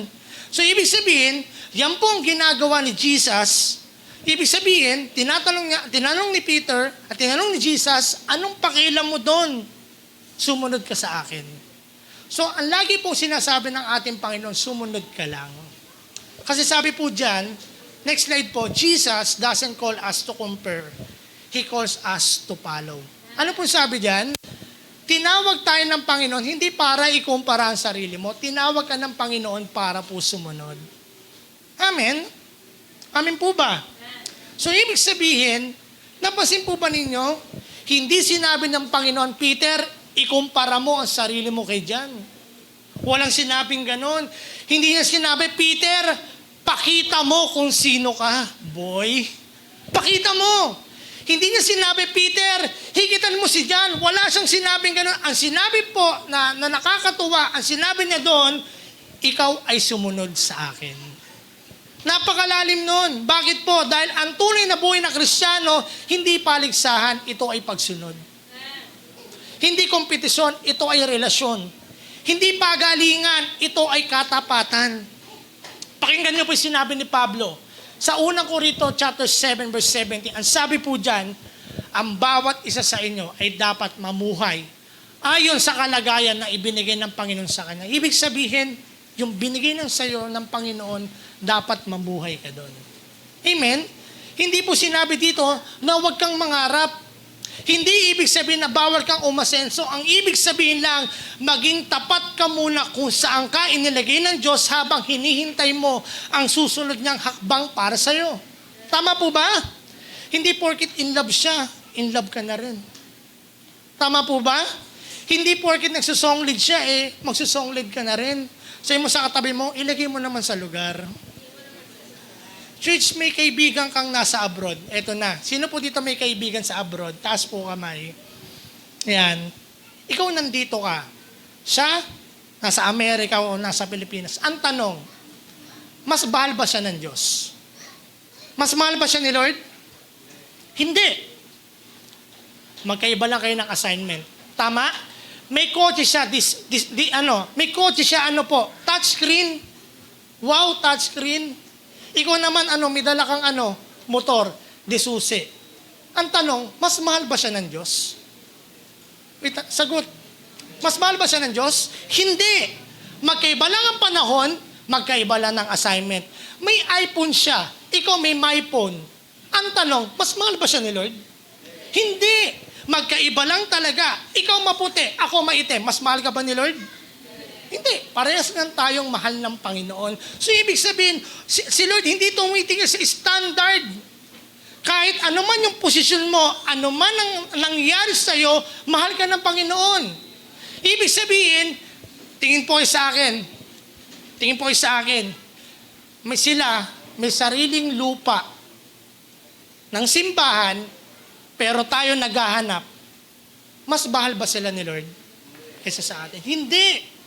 So ibig sabihin, yan po ang ginagawa ni Jesus. Ibig sabihin, tinanong ni Peter at tinanong ni Jesus, anong pakialam mo doon? Sumunod ka sa akin. So, ang lagi po sinasabi ng ating Panginoon, sumunod ka lang. Kasi sabi po dyan, next slide po, Jesus doesn't call us to compare. He calls us to follow. Ano po sabi dyan? Tinawag tayo ng Panginoon, hindi para ikumpara ang sarili mo. Tinawag ka ng Panginoon para po sumunod. Amen? Amen po ba? So, ibig sabihin, napansin po ba ninyo, hindi sinabi ng Panginoon, Peter, ikumpara mo ang sarili mo kay John. Walang sinabing ganon. Hindi niya sinabi, Peter, pakita mo kung sino ka. Boy, pakita mo. Hindi niya sinabi, Peter, higitan mo si John. Wala siyang sinabing ganon. Ang sinabi po na nakakatuwa, ang sinabi niya doon, ikaw ay sumunod sa akin. Napakalalim nun. Bakit po? Dahil ang tunay na buhay na Kristiyano, hindi paligsahan, ito ay pagsunod. Hindi kompetisyon, ito ay relasyon. Hindi pagalingan, ito ay katapatan. Pakinggan niyo po yung sinabi ni Pablo. Sa unang Korinto chapter 7 verse 17, ang sabi po dyan, ang bawat isa sa inyo ay dapat mamuhay ayon sa kalagayan na ibinigay ng Panginoon sa kanya. Ibig sabihin, yung binigay ng sayo ng Panginoon, dapat mamuhay ka doon. Amen? Hindi po sinabi dito na huwag kang mangarap. Hindi ibig sabihin na bawal kang umasenso. Ang ibig sabihin lang, maging tapat ka muna kung saan ka inilagay ng Diyos habang hinihintay mo ang susunod niyang hakbang para sa'yo. Tama po ba? Hindi porket in love siya, in love ka na rin. Tama po ba? Hindi porket nagsusong lead siya, magsusong lead ka na rin. Sabi mo sa katabi mo, ilagay mo naman sa lugar. Church, may kaibigan kang nasa abroad. Eto na. Sino po dito may kaibigan sa abroad? Taas po kamay. Yan. Ikaw nandito ka. Siya, nasa Amerika o nasa Pilipinas. Ang tanong, mas mahal ba siya ng Diyos? Mas mahal ba siya ni Lord? Hindi. Magkaiba lang kayo ng assignment. Tama? May kotse siya, may kotse siya, touchscreen. Wow, touchscreen. Ikaw naman, may dala kang motor, susi. Ang tanong, mas mahal ba siya ng Diyos? Wait, sagot. Mas mahal ba siya ng Diyos? Hindi. Magkaiba lang ang panahon, magkaiba lang ng assignment. May iPhone siya, ikaw may MyPhone. Ang tanong, mas mahal ba siya ni Lord? Hindi. Magkaiba lang talaga. Ikaw maputi, ako maitim. Mas mahal ka ba ni Lord? Hindi. Parehas lang tayong mahal ng Panginoon. So, ibig sabihin, si Lord hindi tumitingin sa standard. Kahit ano man yung posisyon mo, ano man ang nangyari sa'yo, mahal ka ng Panginoon. Ibig sabihin, tingin po kayo sa akin. Tingin po kayo sa akin. May sariling lupa ng simbahan, pero tayo naghahanap. Mas mahal ba sila ni Lord kaysa sa atin? Hindi.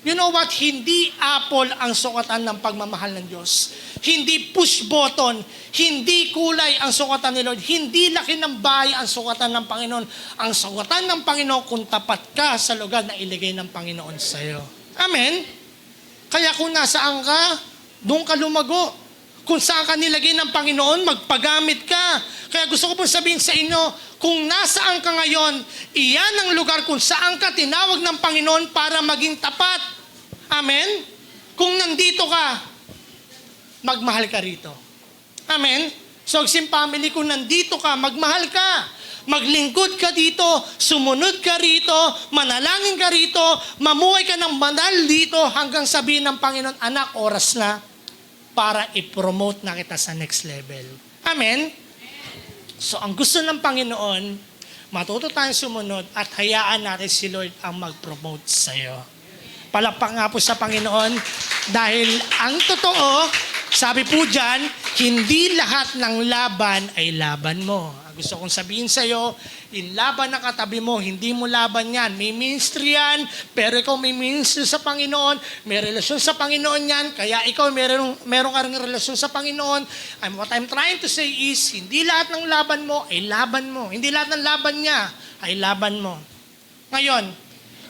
You know what? Hindi apple ang sukatan ng pagmamahal ng Diyos. Hindi push button. Hindi kulay ang sukatan ni Lord. Hindi laki ng bahay ang sukatan ng Panginoon. Ang sukatan ng Panginoon kung tapat ka sa lugar na iligay ng Panginoon sa iyo. Amen? Kaya kung nasaan ka, doon ka lumago. Kung saan ka nilagay ng Panginoon, magpagamit ka. Kaya gusto ko pong sabihin sa inyo, kung nasaan ka ngayon, iyan ang lugar kung saan ka tinawag ng Panginoon para maging tapat. Amen? Kung nandito ka, magmahal ka rito. Amen? So, Sim Family, kung nandito ka, magmahal ka. Maglingkod ka dito, sumunod ka rito, manalangin ka rito, mamuhay ka ng banal dito hanggang sabihin ng Panginoon, anak, oras na para i-promote na kita sa next level. Amen? So ang gusto ng Panginoon, matuto tayong sumunod at hayaan natin si Lord ang mag-promote sa'yo. Palakpak nga po sa Panginoon dahil ang totoo, sabi po dyan, hindi lahat ng laban ay laban mo. Gusto kong sabihin sa'yo, yung laban ng katabi mo, hindi mo laban yan. May ministry yan, pero ikaw may ministry sa Panginoon, may relasyon sa Panginoon yan, kaya ikaw meron ka rin relasyon sa Panginoon. And what I'm trying to say is, hindi lahat ng laban mo ay laban mo. Hindi lahat ng laban niya ay laban mo. Ngayon,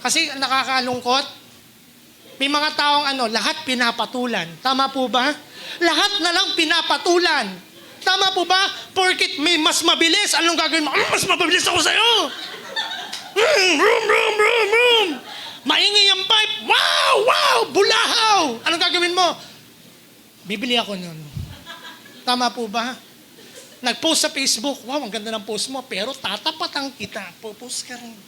kasi nakakalungkot, may mga taong lahat pinapatulan. Tama po ba? Lahat na lang pinapatulan. Tama po ba? Porkit may mas mabilis, anong gagawin mo? Mas mabilis ako sa'yo! Vroom, vroom, vroom, vroom! Maingay ang pipe! Wow! Wow! Bulahaw! Anong gagawin mo? Bibili ako nun. Tama po ba? Nag-post sa Facebook, wow, ang ganda ng post mo, pero tatapatan kita. Post ka rin.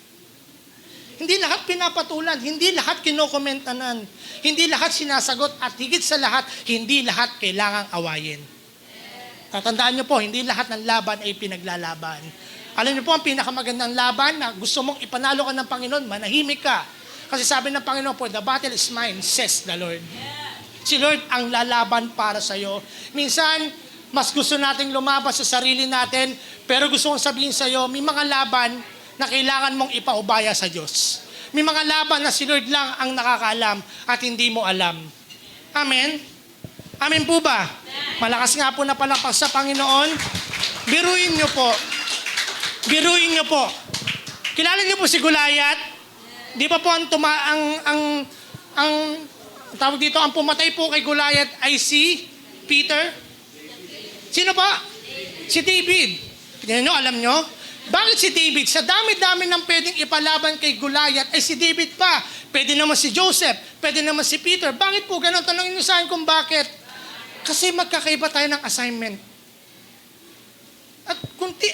Hindi lahat pinapatulan, hindi lahat kinokomentanan, hindi lahat sinasagot, at higit sa lahat, hindi lahat kailangang awayin. Tatandaan niyo po, hindi lahat ng laban ay pinaglalaban. Alam niyo po, ang pinakamagandang laban na gusto mong ipanalo ka ng Panginoon, manahimik ka. Kasi sabi ng Panginoon po, the battle is mine, says the Lord. Si Lord ang lalaban para sa'yo. Minsan, mas gusto nating lumabas sa sarili natin, pero gusto kong sabihin sa'yo, may mga laban na kailangan mong ipaubaya sa Diyos. May mga laban na si Lord lang ang nakakaalam at hindi mo alam. Amen? Amen po ba? Malakas nga po na palakpak sa Panginoon. Biruin niyo po. Biruin niyo po. Kilala niyo po si Goliath? Di ba po ang tawag dito, ang pumatay po kay Goliath ay si Peter? Sino pa? Si David. Tingnan niyo, alam niyo? Bakit si David? Sa dami-dami ng pwedeng ipalaban kay Goliath ay si David pa. Pwede naman si Joseph. Pwede naman si Peter. Bakit po ganun? Tanongin niyo sa akin kung bakit. Kasi magkakaiba tayo ng assignment. At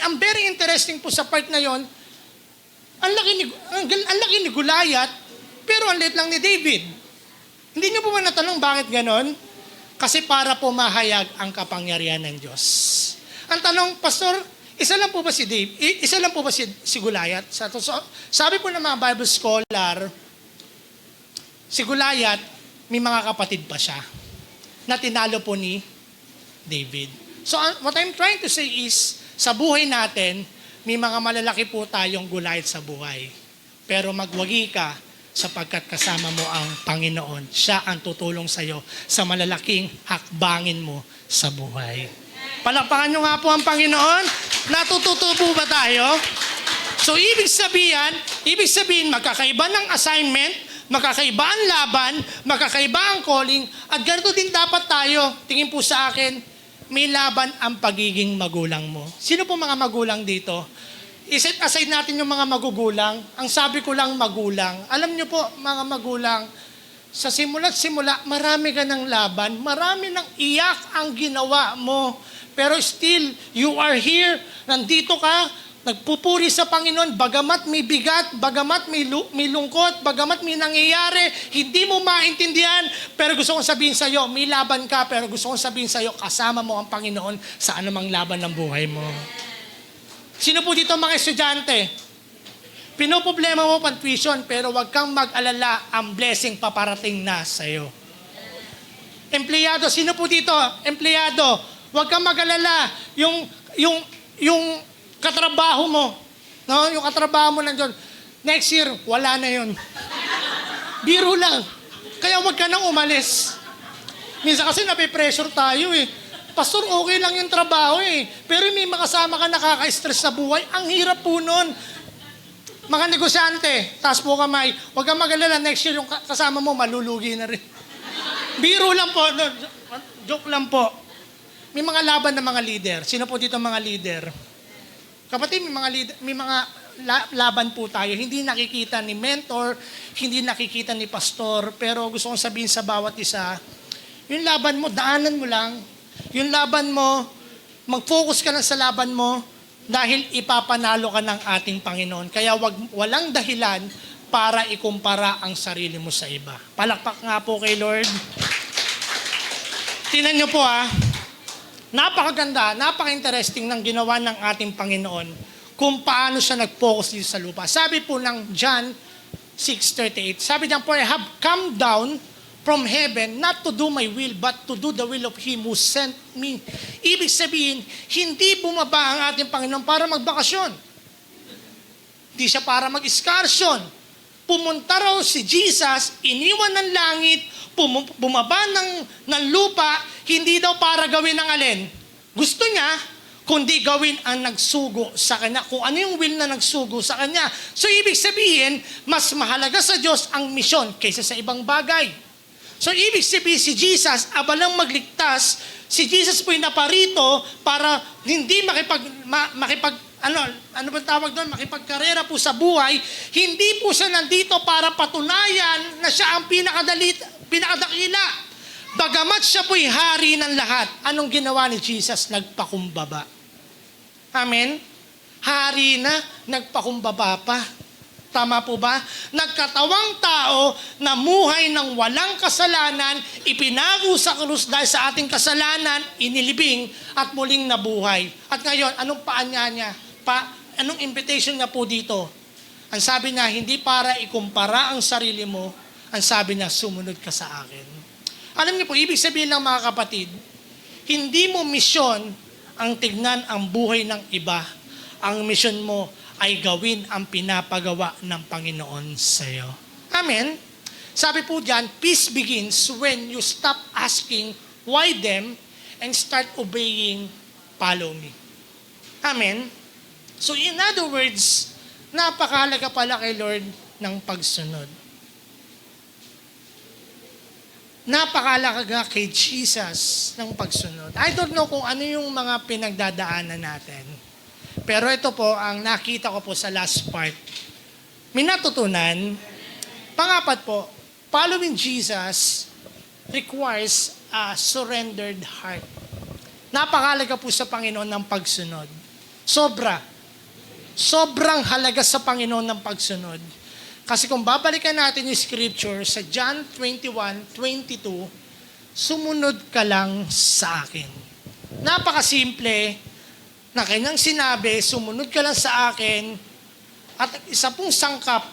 ang very interesting po sa part na yon, ang laki ni Goliath, pero ang liit lang ni David. Hindi niyo po ba natanong bakit ganon? Kasi para po mahayag ang kapangyarihan ng Diyos. Ang tanong, Pastor, isa lang po ba si David? Isa lang po ba si Goliath? Sabi po ng mga Bible scholar, si Goliath, may mga kapatid pa siya na tinalo po ni David. So what I'm trying to say is, sa buhay natin, may mga malalaki po tayong Goliath sa buhay. Pero magwagi ka sapagkat kasama mo ang Panginoon. Siya ang tutulong sa iyo sa malalaking hakbangin mo sa buhay. Palakpakan nyo nga po ang Panginoon. Natututo po ba tayo? So ibig sabihin, magkakaiba ng assignment, magkakaiba ang laban, magkakaiba ang calling, at ganito din dapat tayo. Tingin po sa akin, may laban ang pagiging magulang mo. Sino po mga magulang dito? I-set aside natin yung mga magugulang. Ang sabi ko lang magulang. Alam niyo po, mga magulang, sa simula't simula, marami ka ng laban, marami ng iyak ang ginawa mo. Pero still, you are here, nandito ka, nagpupuri sa Panginoon, bagamat may bigat, bagamat may lungkot, bagamat may nangyayari, hindi mo maintindihan, pero gusto kong sabihin sa iyo, may laban ka, pero gusto kong sabihin sa iyo, kasama mo ang Panginoon sa anumang laban ng buhay mo. Sino po dito mga estudyante? Pinoproblema mo pang tuition, pero wag kang mag-alala, ang blessing paparating na sa iyo. Empleyado, sino po dito? Empleyado, wag kang mag-alala, yung katrabaho mo, no? Yung katrabaho mo nandiyon, next year, wala na yun. Biro lang. Kaya wag ka nang umalis. Minsan kasi nape-pressure tayo eh. Pastor, okay lang yung trabaho eh. Pero may makasama ka nakaka-stress sa buhay. Ang hirap po nun. Mga negosyante, taas po kamay. Wag kang mag-alala, next year yung kasama mo, malulugi na rin. Biro lang po. Joke lang po. May mga laban ng mga leader. Sino po dito mga leader? Kapatid, may mga laban po tayo. Hindi nakikita ni mentor, hindi nakikita ni pastor, pero gusto kong sabihin sa bawat isa, yung laban mo, daanan mo lang. Yung laban mo, mag-focus ka lang sa laban mo dahil ipapanalo ka ng ating Panginoon. Kaya walang dahilan para ikumpara ang sarili mo sa iba. Palakpak nga po kay Lord. Tingnan niyo po Napakaganda, napaka-interesting ng ginawa ng ating Panginoon kung paano siya nag-focus dito sa lupa. Sabi po ng John 6:38, sabi niya, "For I have come down from heaven not to do my will, but to do the will of Him who sent me." Ibig sabihin, hindi bumaba ang ating Panginoon para magbakasyon. Hindi siya para mag-excursion. Pumunta raw si Jesus, iniwan ng langit, bumaba ng lupa, hindi daw para gawin ang alin. Gusto niya, kundi gawin ang nagsugo sa Kanya. Kung ano yung will na nagsugo sa Kanya. So ibig sabihin, mas mahalaga sa Diyos ang misyon kaysa sa ibang bagay. So ibig sabihin, si Jesus, abalang magligtas, si Jesus po'y naparito para hindi makipagkarera po sa buhay. Hindi po siya nandito para patunayan na siya ang pinakadakila. Bagamat siya po'y hari ng lahat, anong ginawa ni Jesus? Nagpakumbaba. Amen? Hari na, nagpakumbaba pa. Tama po ba? Nagkatawang tao, namuhay ng walang kasalanan, ipinago sa krus dahil sa ating kasalanan, inilibing at muling nabuhay. At ngayon, anong paanya niya? Anong invitation niya po dito? Ang sabi niya, hindi para ikumpara ang sarili mo, ang sabi niya, sumunod ka sa akin. Alam niyo po, ibig sabihin lang mga kapatid, hindi mo misyon ang tignan ang buhay ng iba. Ang misyon mo ay gawin ang pinapagawa ng Panginoon sa iyo. Amen? Sabi po dyan, peace begins when you stop asking why them and start obeying, follow me. Amen? So in other words, napakahalaga pala kay Lord ng pagsunod. Napakahalaga kay Jesus ng pagsunod. I don't know kung ano yung mga pinagdadaanan natin. Pero ito po ang nakita ko po sa last part. May natutunan. Pangapat po, following Jesus requires a surrendered heart. Napakahalaga po sa Panginoon ng pagsunod. Sobrang halaga sa Panginoon ng pagsunod. Kasi kung babalikan natin yung scripture sa John 21:22, sumunod ka lang sa akin. Napakasimple na kanyang sinabi, sumunod ka lang sa akin, at isa pong sangkap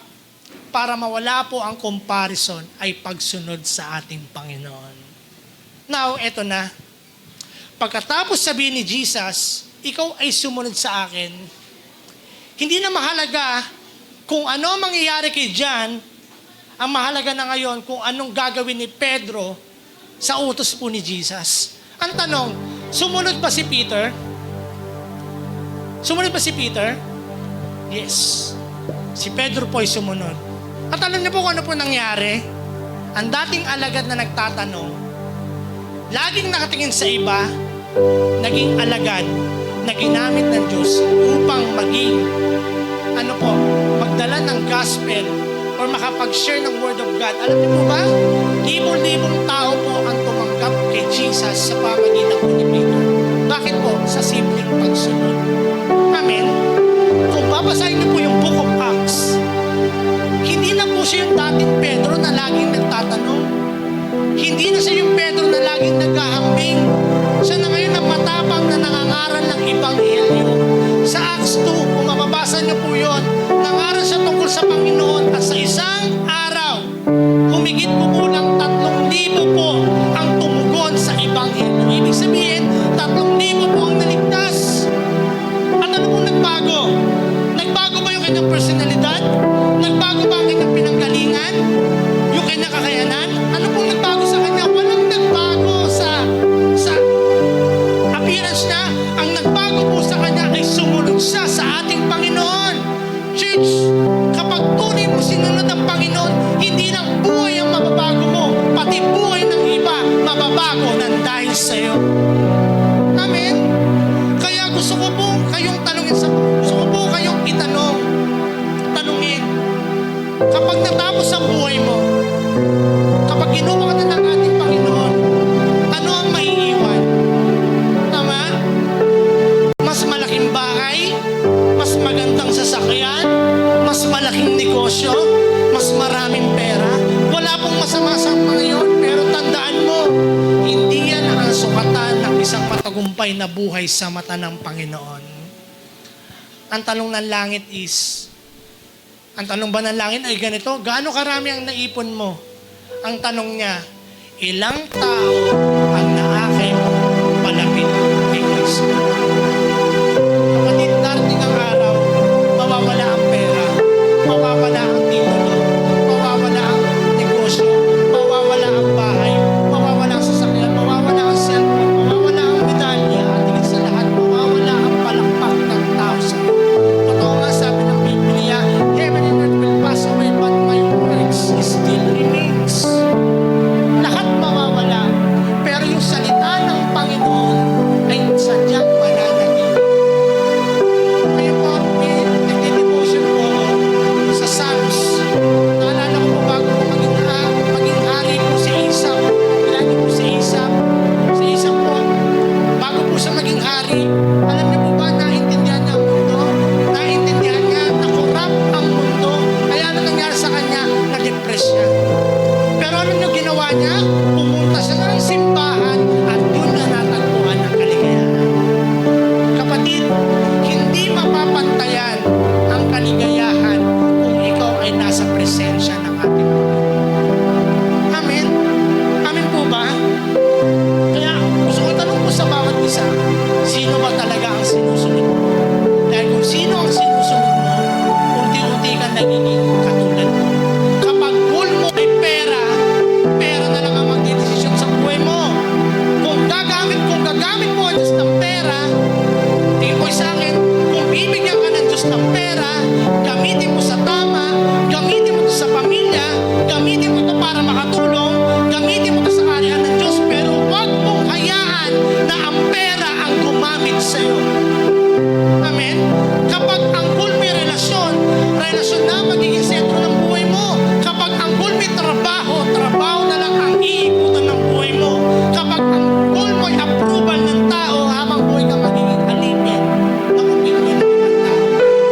para mawala po ang comparison ay pagsunod sa ating Panginoon. Now, eto na. Pagkatapos sabihin ni Jesus, ikaw ay sumunod sa akin, hindi na mahalaga kung ano mangyayari kay John, ang mahalaga na ngayon kung anong gagawin ni Pedro sa utos po ni Jesus. Ang tanong, sumunod ba si Peter? Sumunod ba si Peter? Yes. Si Pedro po ay sumunod. At alam niyo po kung ano po nangyari? Ang dating alagad na nagtatanong, laging nakatingin sa iba, naging alagad na ginamit ng Diyos upang maging magdala ng gospel or makapag-share ng word of God. Alam niyo po ba? Libong-libong tao po ang tumanggap kay Jesus sa pamagitan po ni Peter. Bakit po? Sa simpleng pagsunod. Amen? Kung babasahin niyo po yung Book of Acts, hindi na po siya yung dating Pedro na laging nagtatanong. Hindi na siya yung Pedro na laging naghahambing. Siya na ngayon ang matapang na nangangaral ng Ebanghelyo. Sa Acts 2, kung mababasa niyo po yun, nangaral siya tungkol sa Panginoon at sa isang araw, humigit po kulang 3,000 po ang tumugon sa Ebanghelyo. Ibig sabihin, 3,000 po ang naligtas. At ano pong nagbago? Nagbago ba yung kanyang personalidad? Nagbago ba ang kanyang pinanggalingan? Yung kanyang kakayanan? Ano pong nagbago sa kanya? Walang nagbago sa appearance niya. Ang nagbago po sa kanya ay sumunod siya sa ating Panginoon. Church, kapag tunay mo sinunod ang Panginoon, hindi lang buhay ang mababago mo, pati buhay ng iba mababago ng dahil sa iyo. Amen? Kaya gusto ko po kayong tanungin, kapag natapos ang buhay mo, kapag ginuha ka na ng ating Panginoon, ano ang maiiwan? Tama? Mas malaking bahay, mas magandang sasakyan, mas malaking negosyo, mas maraming pera. Wala pong masama sa mga yun, pero tandaan mo, hindi yan ang sukatan ng isang matagumpay na buhay sa mata ng Panginoon. Ang tanong ng langit ang tanong ba ng langit ay ganito, gaano karami ang naipon mo? Ang tanong niya, ilang tao ang naakay mo palapit kay Kristo? Kapatid, darating ang araw, mawawala ang pera, mawawala ang titulo, mawawala ang negosyo, mawawala ang bahay, mawawala ang sasakyan, mawawala ang cellphone, mawawala ang medalya, at higit sa lahat, mawawala ang palakpak ng tao sa iyo. Totoo nga sabi ng Biblia, heaven and earth will pass away, but my words still remains. Lahat mawawala, pero yung salita ng Panginoon ay sadyang mananatili. Ngayon po, may nagdi-devotion po ako sa Psalms. Naalala ko po bago po maging hari po si Isaac. Kilala po si Isaac. Si Isaac po, bago po siya maging hari, alam niyo po ba, naintindihan niya ang mundo? Naintindihan niya na korap ang mundo. Kaya ano nangyari sa kanya? Na-depress siya. Pero ano niyo ginawa niya? Pumunta siya ng simbahan at doon na natagpuan ang kaligayahan. Kapatid, hindi mapapantayan ang kaligayahan kung ikaw ay nasa presensya ng ating Panginoon. Amen? Amen po ba? Kaya gusto ko tanong po sa bawat isa, sino ba talaga ang sinusunod mo? Dahil kung sino ang sinusunod mo, unti-unti ka nagiging katulad mo. Kapag goal mo ay pera, pera na lang ang magdidesisyon sa buhay mo. Kung gagamit mo ang Diyos ng pera, tingin ko sa akin, kung bibigyan ka ng Diyos ng pera, gamitin mo sa tama, gamitin mo ito sa pamilya, gamitin mo ito para makatulong, gamitin mo ito sa arihan ng Diyos, pero huwag mong hayaan na ang pera ang gumamit sa iyo. Amen? Kapag ang goal mo yung relasyon na magiging sentro ng buhay mo. Kapag ang goal mo yung trabaho na lang ang iikutan ng buhay mo. Kapag ang goal mo yung approval ng tao, habang buhay ka magiging alipin ng opinion ng ibang tao.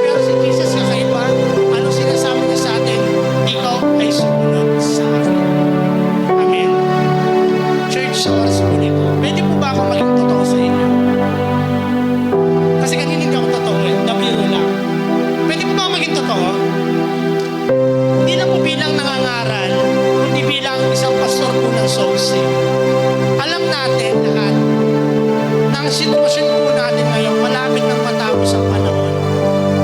Pero si Jesus kakaiba, ano sinasabi niya sa atin? Ikaw ay sumunod sa akin. Amen? Church, sa oras po nito, pwede po ba ako maging totoo sa inyo? Kasi kanina hindi ako totoo, nabiro lang. Pwede po ba ako maging totoo? Hindi lang po bilang nangangaral, kundi bilang isang pastor po ng Soulsave. Alam natin lahat na ang sitwasyon po natin ngayon, malapit nang matapos ang panahon,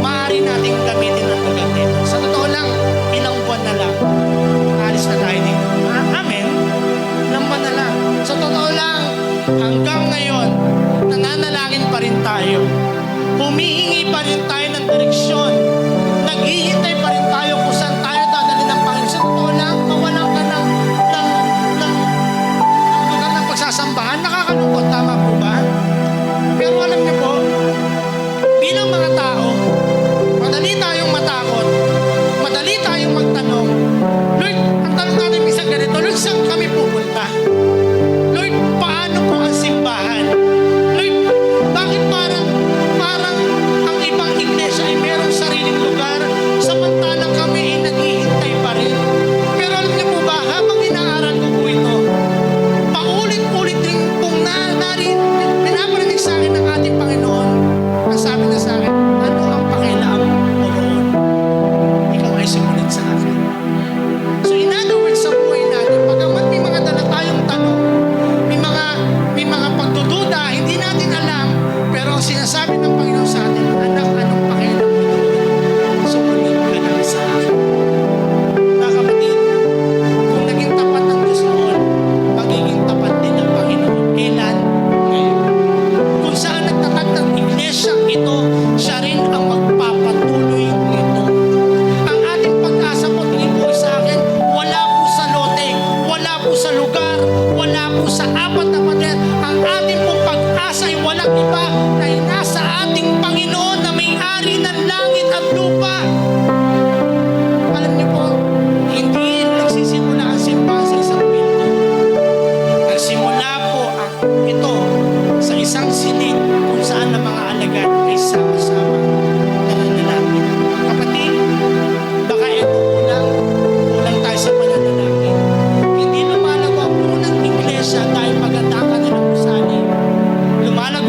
maaari nating gamitin ang lugar nito. Sa totoo lang, ilang buwan na lang, alis na tayo dito. Amen? Ilang buwan na lang. Sa totoo lang, hanggang ngayon, nananalangin pa rin tayo. Humihingi pa rin tayo ng direksyon. Naghihintay pa rin tayo kung saan tayo dadali ng Panginoon. Sa totoo lang, mawalan ka ng lugar ng pagsasambahan. Nakakalungkot, tama po ba? Pero alam niyo po, bilang mga tao, madali tayong matakot, madali tayong magtanong, Lord, ang tanong natin minsan ganito, Lord, saan kami pupunta? Lord, paano po ang simbahan? Lord, bakit parang ang ibang iglesia ay merong sariling lugar, samantalang kami ay naghihintay pa rin? Pero alam niyo po ba, habang inaaral ko po ito, paulit-ulit din pong pinaparinig sa akin ng ating Panginoon, ang sabi na sa akin, ano ang pakialam mo roon? Ikaw ay sumunod sa akin. So in other words, sa buhay natin, pagamat may mga dala tayong tanong, may mga pagdududa, hindi natin alam, pero ang sinasabi ng Panginoon sa atin, anak, anong pakialam mo doon? Sumunod ka lang sa akin. Mga kapatid, kung naging tapat ng Diyos noon, magiging tapat din ng Panginoon. Kailan? Ngayon. Kung saan nagtatag ng iglesia ito, siya rin ang magpapatuloy nito. Ang ating pag-asa po, tingin po sa akin, wala po sa lote, wala po sa lugar, wala po sa apat na pader. Ang ating pong pag-asa ay walang iba na nasa ating Panginoon na may-ari ng langit at lupa. Alam niyo po, hindi nagsisimula ang simbahan sa isang pinto. Nagsimula po ito sa isang silid kung saan ang mga alagad ay sama-sama nananalangin. Kapatid, baka ito kulang tayo sa pananalangin. Hindi lumalago ang unang iglesia dahil maganda ang kanilang usali. Lumalago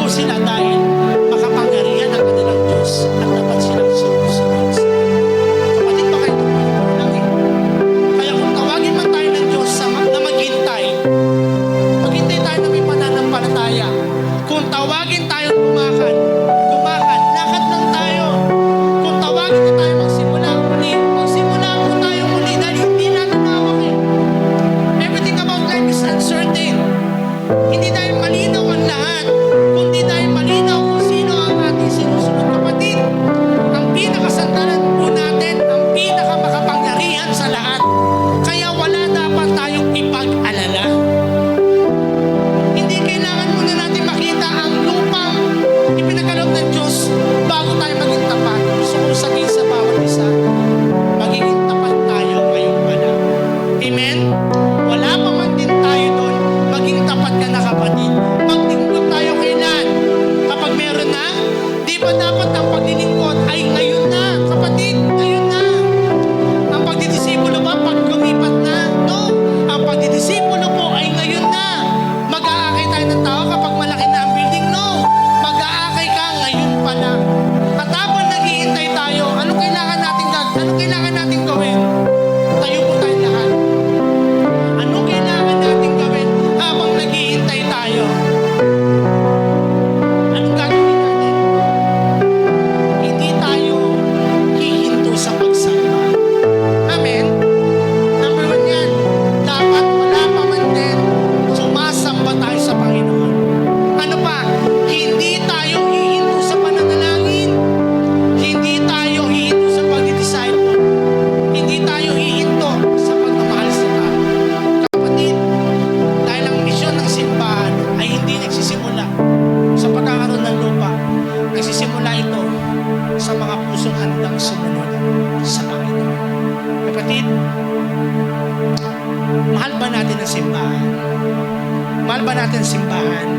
Mahal ba natin ang simbahan?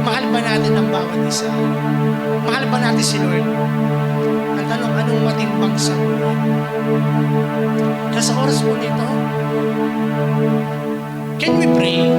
Mahal ba natin ang bawat isa? Mahal ba natin si Lord? Ang tanong, anong matimbang sa buhay? Kaya sa oras po nito, can we pray?